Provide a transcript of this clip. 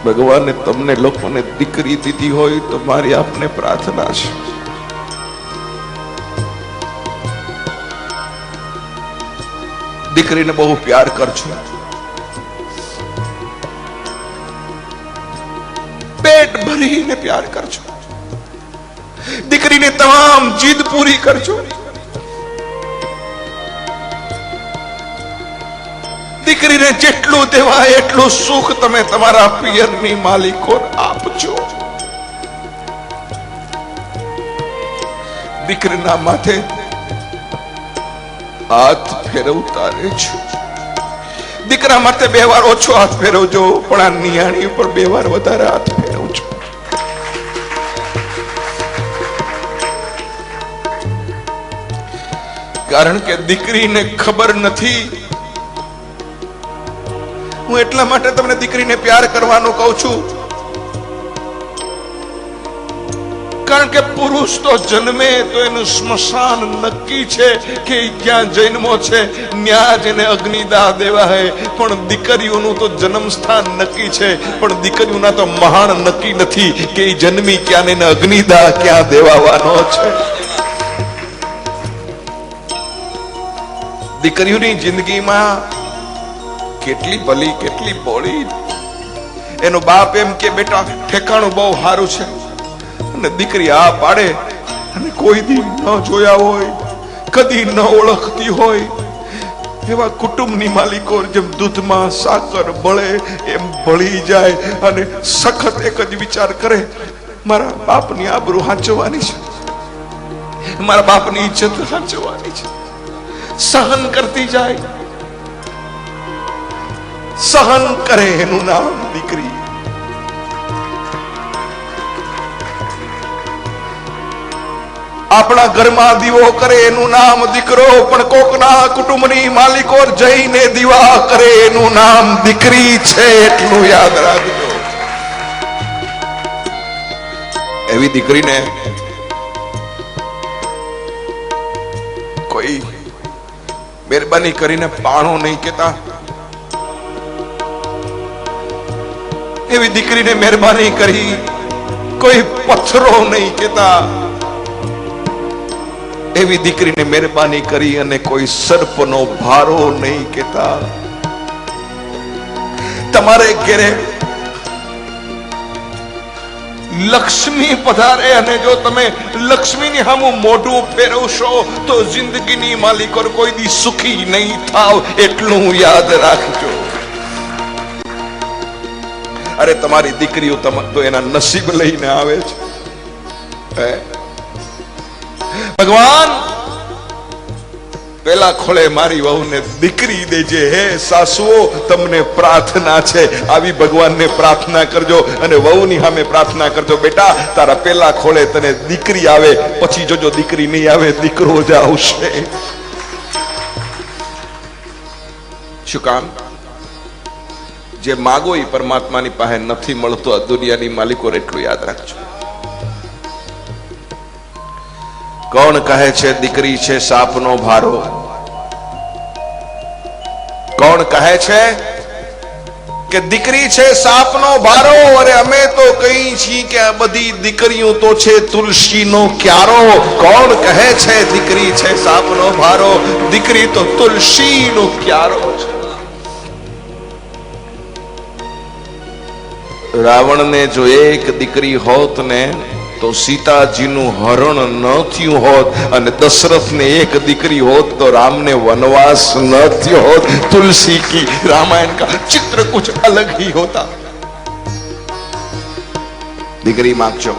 ભગવાને તમને લોકોને દીકરી દીધી હોય તો મારી આપને પ્રાર્થના છે, દીકરીને બહુ પ્યાર કરજો, પેટ ભરીને પ્યાર કરજો, દીકરીની તમામ જીદ પૂરી કરજો, દીકરીને જેટલું દેવાય એટલું સુખ તમે તમારા પિયરની માલિકો આપજો. દીકરીના માથે હાથ ફેરવતા રહેજો. દીકરા માટે 2 વાર ઓછો હાથ ફેરવજો, પણ આ નિયાણી ઉપર 2 વાર વધારે હાથ ફેરવજો. કારણ કે દીકરીને ખબર નથી. હું એટલા માટે તમને દીકરીને પ્યાર કરવાનું કહું છું, કારણ કે પુરુષ તો જન્મે તો એનું સ્મશાન નક્કી છે કે ક્યાં જન્મો છે ત્યાં જ એને અગ્નિદાહ દેવાય, પણ દીકરીઓનું તો જન્મ સ્થાન નક્કી છે, પણ દીકરીઓના તો મહાન નક્કી નથી કે એ જન્મી ક્યાં ને અગ્નિદાહ ક્યાં દેવાનો છે. દીકરીઓની જિંદગીમાં કેટલી ભલી કેટલી ભોળી. એનો બાપ એમ કે બેટા ઠેકાણું બહુ સારું છે, અને દીકરી આ પાડે અને કોઈ દી ન જોયા હોય, કદી ન ઓળખતી હોય એવા કુટુંબની માલિકો જેમ દૂધમાં સાકર બળે એમ ભળી જાય અને સખત એક જ વિચાર કરે, મારા બાપની આબરૂ સાચવવાની છે, મારા બાપની ઇજ્જત સાચવવાની છે. સહન કરતી જાય, સહન કરે એનું નામ દીકરી. આપણા ઘરમાં દીવો કરે એનું નામ દીકરો, પણ કોકના કુટુંબની માલિકો જઈને દીવા કરે એનું નામ દીકરી છે, એટલું યાદ રાખજો. એવી દીકરીને કોઈ મહેરબાની કરીને પાણો નહીં કેતા, એવી દીકરીને મહેરબાની કરી કોઈ પથ્થરો નહીં કેતા, એવી દીકરીને મહેરબાની કરી અને કોઈ સર્પનો ભારો નહીં કેતા. તમારે ઘરે લક્ષ્મી પધારે અને જો તમે લક્ષ્મીની સામું મોઢું ફેરવશો તો જિંદગીની માલિકો કોઈ દી સુખી નહીં થાવ, એટલું યાદ રાખજો. અરે તમારી દીકરીઓ તો એના નસીબ લઈને આવે છે. ભગવાન પેલા ખોળે મારી વહુને દીકરી દેજે. હે સાસુઓ, તમને પ્રાર્થના છે, આવી ભગવાનને પ્રાર્થના કરજો અને વહુની સામે પ્રાર્થના કરજો, બેટા તારા પેલા ખોળે તને દીકરી આવે, પછી જોજો દીકરી નહીં આવે, દીકરો જ આવશે. શું કામ? જે માગો એ પરમાત્માની પાસે નથી મળતો. આ દુનિયાની માલિકો એટલું યાદ રાખજો. કોણ કહે છે દીકરી છે સાપનો ભારો? કોણ કહે છે કે દીકરી છે સાપનો ભારો? અરે અમે તો કહી છીએ કે આ બધી દીકરીઓ તો છે તુલસીનો ક્યારો. કોણ કહે છે દીકરી છે સાપનો ભારો? દીકરી તો તુલસીનો ક્યારો છે. રાવણને જો એક દીકરી હોત ને તો સીતાજીનું હરણ ન થયું હોત, અને દશરથને એક દીકરી હોત તો રામને વનવાસ ન થયો હોત. तुलसी की रामायण का चित्र कुछ अलग ही होता. દીકરી માંગજો.